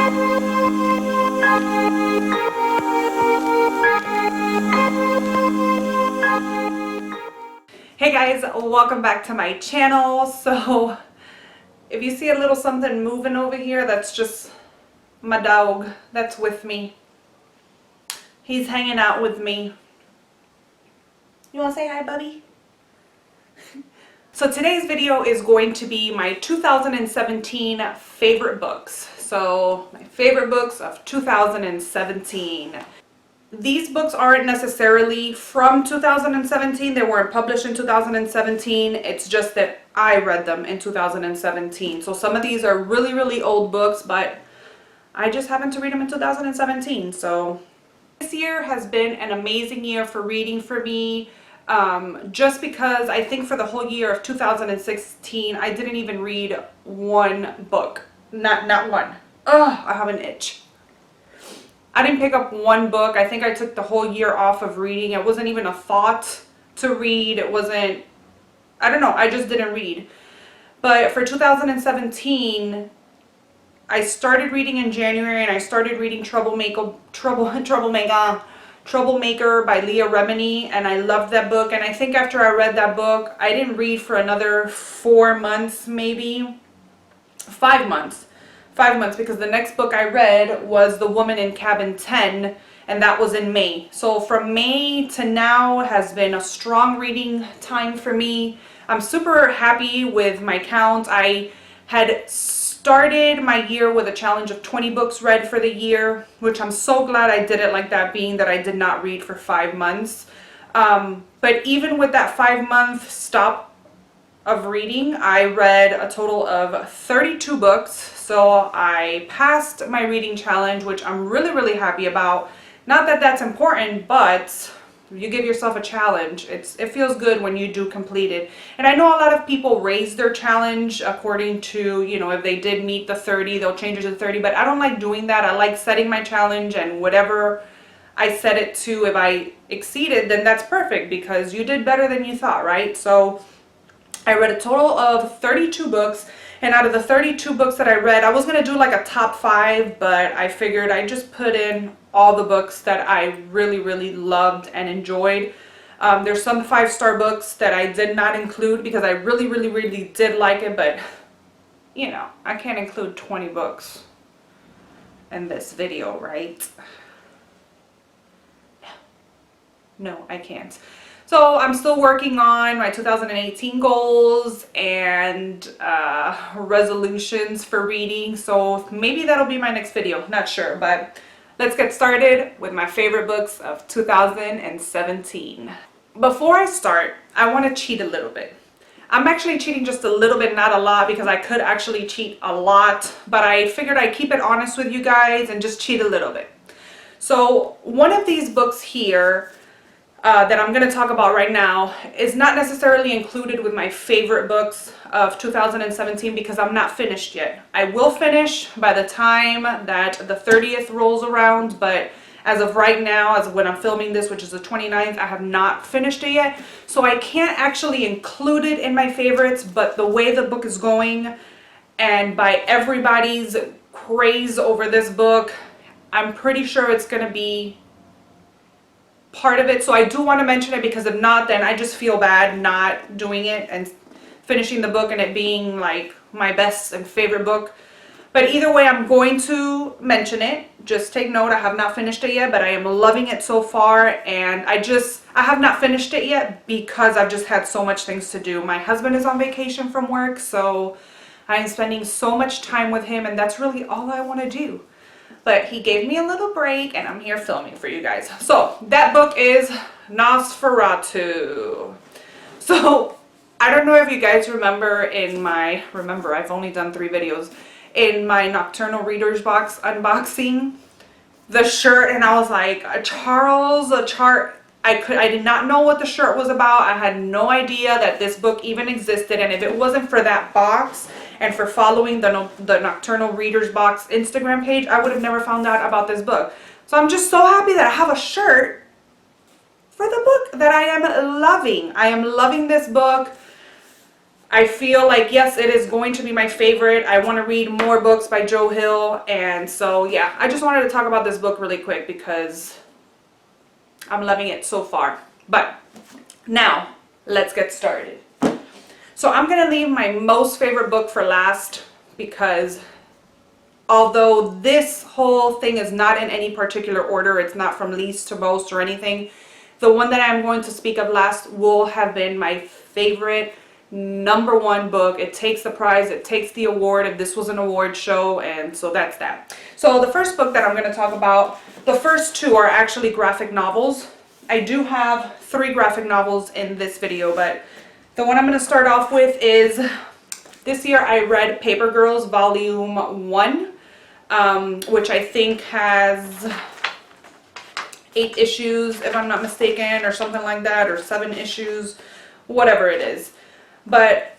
Hey guys, welcome back to my channel. So if you see a little something moving over here, that's just my dog that's with me. He's hanging out with me. You want to say hi, buddy? So today's video is going to be my 2017 favorite books. So my favorite books of 2017. These books aren't necessarily from 2017. They weren't published in 2017. It's just that I read them in 2017. So some of these are really, really old books, but I just happened to read them in 2017. So this year has been an amazing year for reading for me. Just because I think for the whole year of 2016, I didn't even read one book. Not one. Ugh, I have an itch. I didn't pick up one book. I think I took the whole year off of reading. It wasn't even a thought to read. It wasn't, I don't know, I just didn't read. But for 2017, I started reading in January, and I started reading Troublemaker by Leah Remini, and I loved that book. And I think after I read that book, I didn't read for another 4 months, maybe 5 months. 5 months, because the next book I read was The Woman in Cabin 10, and that was in May. So from May to now has been a strong reading time for me. I'm super happy with my count. I had started my year with a challenge of 20 books read for the year, which I'm so glad I did it like that, being that I did not read for 5 months. But even with that 5-month stop of reading, I read a total of 32 books. So I passed my reading challenge, which I'm really, really happy about. Not that that's important, but you give yourself a challenge. It feels good when you do complete it. And I know a lot of people raise their challenge according to, you know, if they did meet the 30, they'll change it to 30. But I don't like doing that. I like setting my challenge, and whatever I set it to, if I exceeded, then that's perfect, because you did better than you thought, right? So I read a total of 32 books, and out of the 32 books that I read, I was going to do like a top 5, but I figured I'd just put in all the books that I really, really loved and enjoyed. There's some 5-star books that I did not include because I really, really, really did like it, but you know, I can't include 20 books in this video, right? No, I can't. So I'm still working on my 2018 goals and resolutions for reading. So maybe that'll be my next video, not sure. But let's get started with my favorite books of 2017. Before I start, I want to cheat a little bit. I'm actually cheating just a little bit, not a lot, because I could actually cheat a lot. But I figured I'd keep it honest with you guys and just cheat a little bit. So one of these books here that I'm going to talk about right now is not necessarily included with my favorite books of 2017 because I'm not finished yet. I will finish by the time that the 30th rolls around, but as of right now, as of when I'm filming this, which is the 29th, I have not finished it yet. So I can't actually include it in my favorites, but the way the book is going and by everybody's praise over this book, I'm pretty sure it's going to be part of it. So I do want to mention it, because if not, then I just feel bad not doing it and finishing the book and it being like my best and favorite book. But either way, I'm going to mention it. Just take note, I have not finished it yet, but I am loving it so far. And I have not finished it yet because I've just had so much things to do. My husband is on vacation from work, so I am spending so much time with him, and that's really all I want to do. But he gave me a little break, and I'm here filming for you guys. So that book is Nosferatu. So I don't know if you guys remember I've only done 3 videos, in my Nocturnal Reader's Box unboxing, the shirt, and I was like, Charles, a chart. I did not know what the shirt was about. I had no idea that this book even existed, and if it wasn't for that box and for following the Nocturnal Reader's Box Instagram page, I would have never found out about this book. So I'm just so happy that I have a shirt for the book that I am loving. I am loving this book. I feel like, yes, it is going to be my favorite. I want to read more books by Joe Hill. And so, yeah, I just wanted to talk about this book really quick because I'm loving it so far. But now, let's get started. So I'm going to leave my most favorite book for last because although this whole thing is not in any particular order, it's not from least to most or anything, the one that I'm going to speak of last will have been my favorite #1 book. It takes the prize, it takes the award if this was an award show, and so that's that. So the first book that I'm going to talk about, the first two are actually graphic novels. I do have 3 graphic novels in this video, but the one I'm going to start off with is, this year I read Paper Girls Volume 1, which I think has 8 issues, if I'm not mistaken, or something like that, or 7 issues, whatever it is. But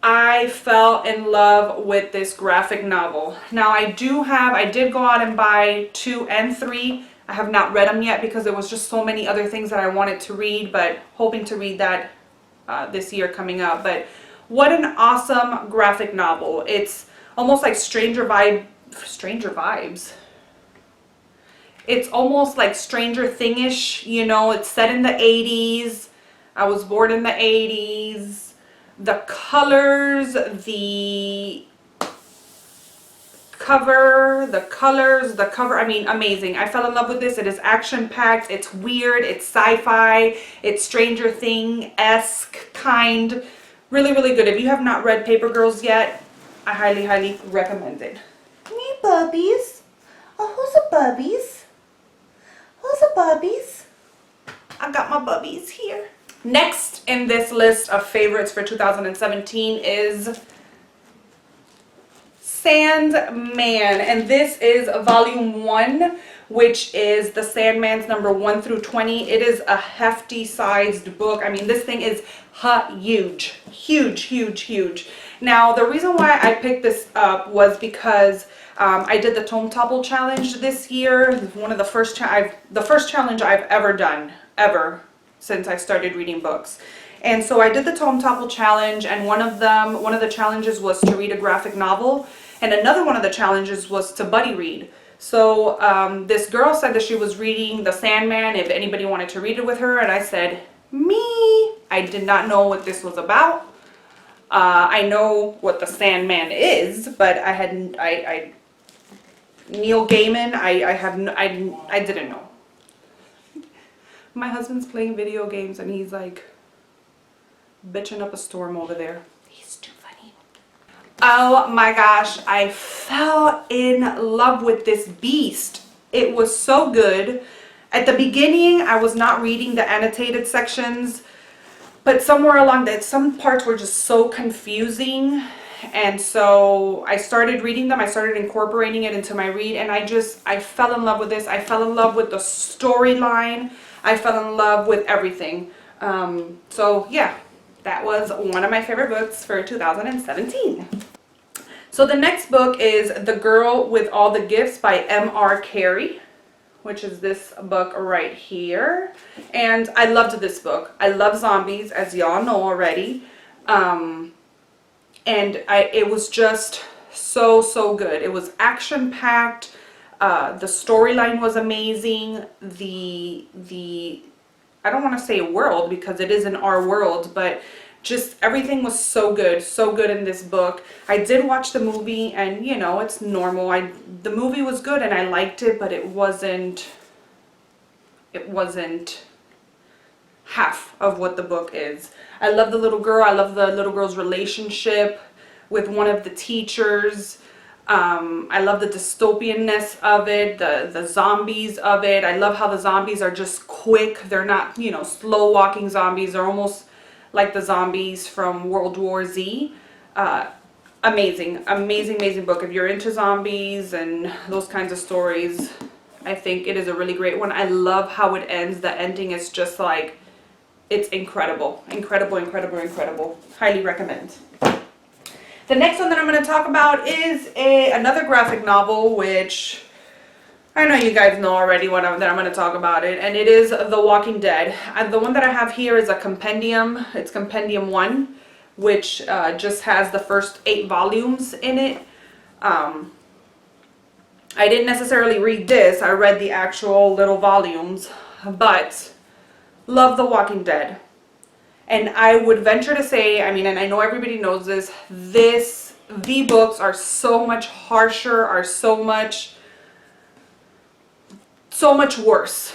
I fell in love with this graphic novel. Now I did go out and buy 2 and 3. I have not read them yet because there was just so many other things that I wanted to read, but hoping to read that this year coming up. But what an awesome graphic novel. It's almost like Stranger Vibes. It's almost like Stranger Thing-ish, you know, it's set in the 80s. I was born in the 80s. The colors, the cover, I mean, amazing. I fell in love with this. It is action-packed, it's weird, it's sci-fi, it's Stranger Thing-esque kind. Really, really good. If you have not read Paper Girls yet, I highly, highly recommend it. Me bubbies. Oh, who's the bubbies? Who's the bubbies? I got my bubbies here. Next in this list of favorites for 2017 is Sandman, and this is Volume 1, which is the Sandman's number 1 through 20. It is a hefty sized book. I mean, this thing is huge, huge, huge, huge. Now, the reason why I picked this up was because I did the Tome Topple challenge this year. One of the first challenge I've ever done, since I started reading books. And so I did the Tome Topple challenge, and one of the challenges was to read a graphic novel, and another one of the challenges was to buddy read. So this girl said that she was reading the Sandman, if anybody wanted to read it with her, and I said, me. I did not know what this was about. I know what the Sandman is, but Neil Gaiman, I didn't know. My husband's playing video games and he's like bitching up a storm over there. He's too funny. Oh my gosh, I fell in love with this beast. It was so good. At the beginning, I was not reading the annotated sections, but somewhere along that, some parts were just so confusing. And so I started reading them. I started incorporating it into my read, and I fell in love with this. I fell in love with the storyline. I fell in love with everything. So yeah, that was one of my favorite books for 2017. So the next book is The Girl with All the Gifts by M.R. Carey, which is this book right here. And I loved this book. I love zombies, as y'all know already. And it was just so good. It was action-packed. The storyline was amazing. I don't want to say world because it isn't our world, but just everything was so good in this book. I did watch the movie, and you know, it's normal. The movie was good and I liked it, but it wasn't half of what the book is. I love the little girl. I love the little girl's relationship with one of the teachers. I love the dystopianness of it, the zombies of it. I love how the zombies are just quick. They're not, you know, slow walking zombies. They're almost like the zombies from World War Z. Amazing book. If you're into zombies and those kinds of stories, I think it is a really great one. I love how it ends. The ending is just like, it's incredible. Highly recommend. The next one that I'm going to talk about is another graphic novel, which I know you guys know already that I'm going to talk about it, and it is The Walking Dead. And the one that I have here is a compendium. It's Compendium 1, which just has the first 8 volumes in it. I didn't necessarily read this. I read the actual little volumes, but love The Walking Dead. And I would venture to say, I mean, and I know everybody knows this, the books are so much harsher, are so much worse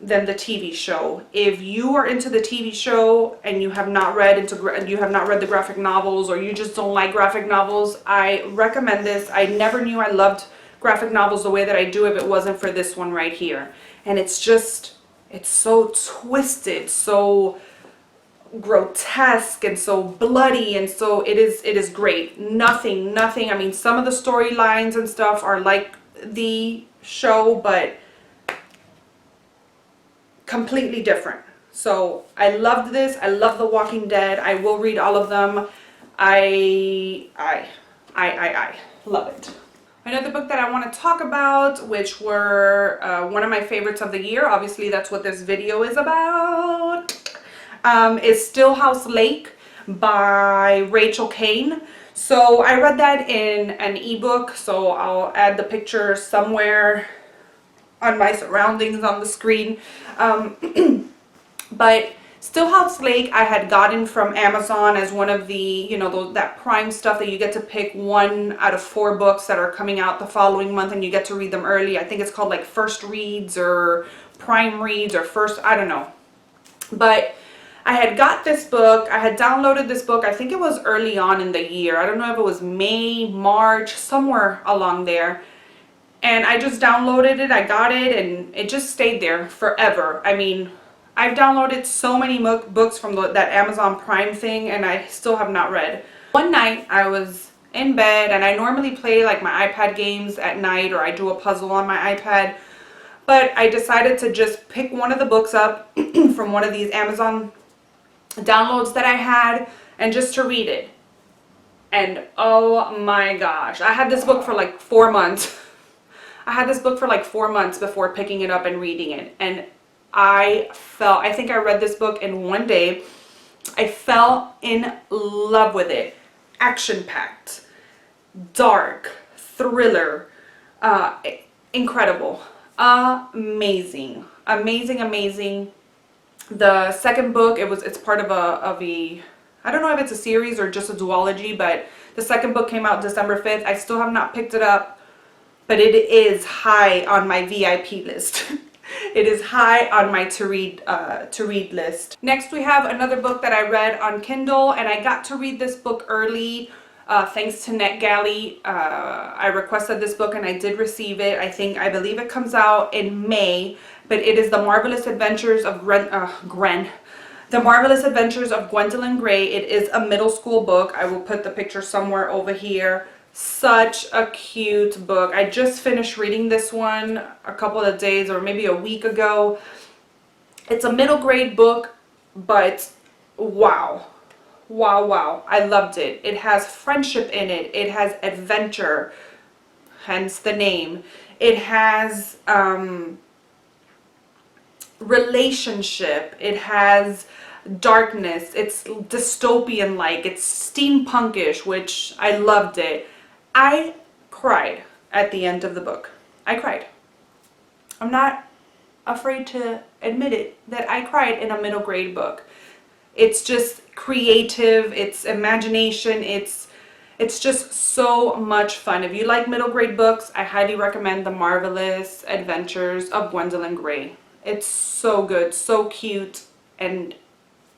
than the TV show. If you are into the TV show and you have not read the graphic novels, or you just don't like graphic novels, I recommend this. I never knew I loved graphic novels the way that I do if it wasn't for this one right here. And it's so twisted, so grotesque, and so bloody, and so it is great. Nothing, I mean, some of the storylines and stuff are like the show, but completely different. So I loved this. I love The Walking Dead. I will read all of them. I love it. Another book that I want to talk about, which were one of my favorites of the year, obviously that's what this video is about, is Stillhouse Lake by Rachel Kane. So I read that in an ebook, so I'll add the picture somewhere on my surroundings on the screen. But Stillhouse Lake I had gotten from Amazon as one of the, you know, that Prime stuff that you get to pick 1 out of 4 books that are coming out the following month and you get to read them early. I think it's called like First Reads or Prime Reads or First, I don't know. But I had got this book, I had downloaded this book, I think it was early on in the year. I don't know if it was May, March, somewhere along there. And I just downloaded it, I got it, and it just stayed there forever. I mean, I've downloaded so many books from that Amazon Prime thing, and I still have not read. One night, I was in bed, and I normally play like my iPad games at night, or I do a puzzle on my iPad. But I decided to just pick one of the books up from one of these Amazon downloads that I had, and just to read it. And oh my gosh, I had this book for like 4 months. I had this book for like 4 months before picking it up and reading it. And I think I read this book in one day. I fell in love with it. Action-packed, dark, thriller, incredible, amazing, amazing, amazing. The second book, it's part of a, I don't know if it's a series or just a duology, but the second book came out December 5th. I still have not picked it up, but it is high on my VIP list. It is high on my to read list. Next, we have another book that I read on Kindle, and I got to read this book early thanks to NetGalley. I requested this book and I did receive it. I believe it comes out in May, but it is The Marvelous Adventures of The Marvelous Adventures of Gwendolyn Gray. It is a middle school book. I will put the picture somewhere over here. Such a cute book. I just finished reading this one a couple of days or maybe a week ago. It's a middle grade book, but wow. Wow, wow. I loved it. It has friendship in it. It has adventure, hence the name. It has relationship. It has darkness. It's dystopian-like. It's steampunkish, which I loved it. I cried at the end of the book. I cried. I'm not afraid to admit it, that I cried in a middle grade book. It's just creative, it's imagination, it's just so much fun. If you like middle grade books, I highly recommend The Marvelous Adventures of Gwendolyn Gray. It's so good, so cute, and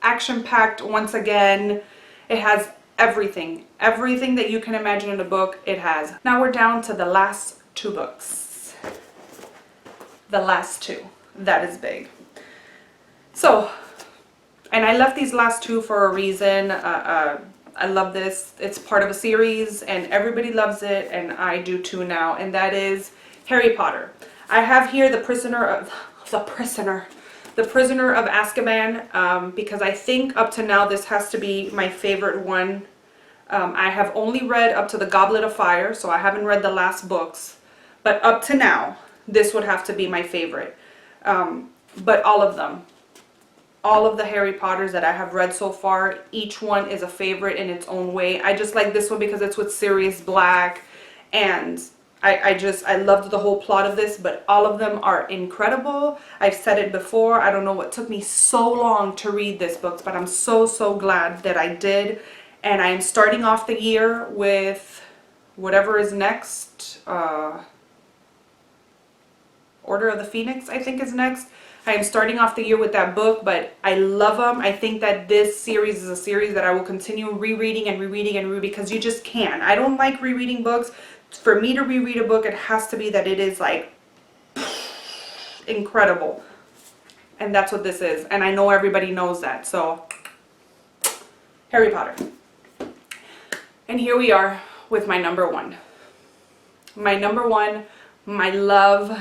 action-packed once again. It has everything that you can imagine in a book, it has. Now we're down to the last 2 books. The last 2. That is big. So, and I left these last 2 for a reason. I love this. It's part of a series and everybody loves it, and I do too now, and that is Harry Potter. I have here The Prisoner of Azkaban, because I think up to now this has to be my favorite one. I have only read up to the Goblet of Fire, so I haven't read the last books, but up to now this would have to be my favorite. But all of them all of the Harry Potters that I have read so far, each one is a favorite in its own way. I just like this one because it's with Sirius Black, and I loved the whole plot of this, but all of them are incredible. I've said it before, I don't know what took me so long to read this book, but I'm so glad that I did. And I'm starting off the year with whatever is next. Order of the Phoenix, I think, is next. I am starting off the year with that book, but I love them. I think that this series is a series that I will continue rereading and rereading and rereading, because you just can. I don't like rereading books. For me to reread a book, it has to be that it is like incredible. And that's what this is. And I know everybody knows that. So, Harry Potter. And here we are with my number one. My number one, my love,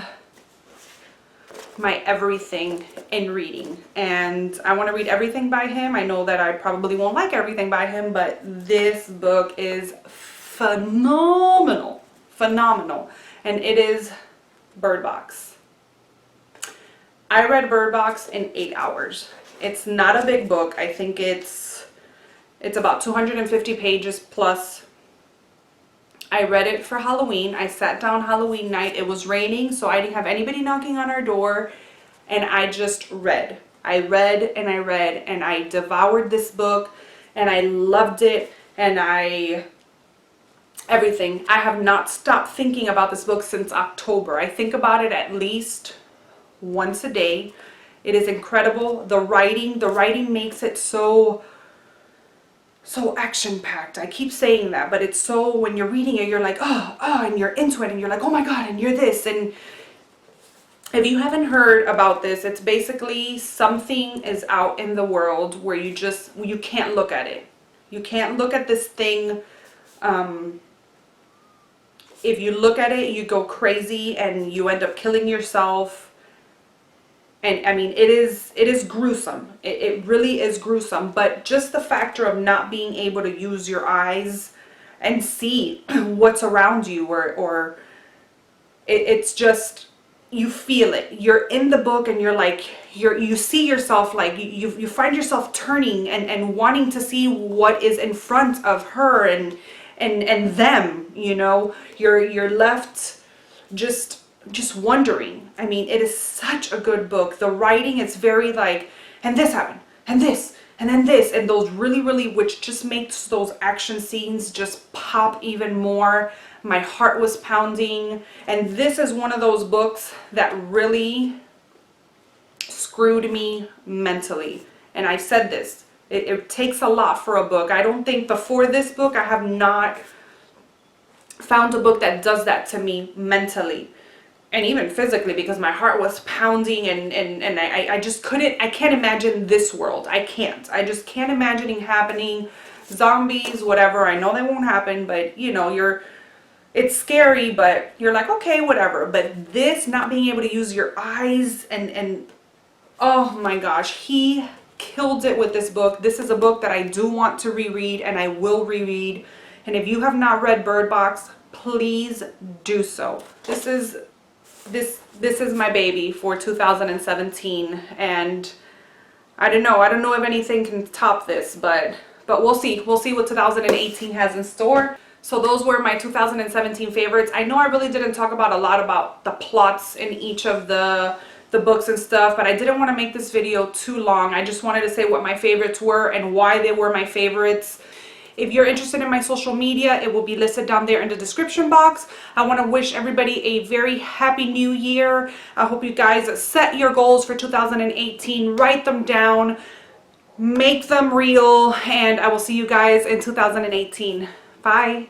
my everything in reading. And I want to read everything by him. I know that I probably won't like everything by him, but this book is phenomenal. Phenomenal. And it is Bird Box. I read Bird Box in 8 hours. It's not a big book. I think it's about 250 pages plus. I read it for Halloween. I sat down Halloween night. It was raining, so I didn't have anybody knocking on our door, and I just read. I read and I read, and I devoured this book, and I loved it, and everything. I have not stopped thinking about this book since October. I think about it at least once a day. It is incredible. The writing makes it so action-packed. I keep saying that, but it's so, when you're reading it, you're like, oh, and you're into it, and you're like, oh my God, and you're this. And if you haven't heard about this, it's basically something is out in the world where you can't look at it. You can't look at this thing. If you look at it, you go crazy and you end up killing yourself. And I mean, it is gruesome. It really is gruesome. But just the factor of not being able to use your eyes and see what's around you, or it's just, you feel it. You're in the book and you're like, you see yourself, like you find yourself turning and wanting to see what is in front of her and them, you know. You're left just wondering. I mean, it is such a good book. The writing is very like, and this happened, and this, and then this, and those really, which just makes those action scenes just pop even more. My heart was pounding, and this is one of those books that really screwed me mentally. And I said this, it takes a lot for a book. I don't think before this book I have not found a book that does that to me mentally. And even physically, because my heart was pounding, and I just couldn't, I can't imagine this world. I just can't imagine it happening. Zombies, whatever, I know they won't happen, but you know, it's scary, but you're like, okay, whatever. But this, not being able to use your eyes, and oh my gosh, he killed it with this book. This is a book that I do want to reread, and I will reread. And if you have not read Bird Box, please do so. This is my baby for 2017, and I don't know if anything can top this, but we'll see what 2018 has in store. So those were my 2017 favorites. I know I really didn't talk about a lot about the plots in each of the books and stuff, but I didn't want to make this video too long. I just wanted to say what my favorites were and why they were my favorites. If you're interested in my social media, it will be listed down there in the description box. I want to wish everybody a very happy new year. I hope you guys set your goals for 2018, write them down, make them real, and I will see you guys in 2018. Bye.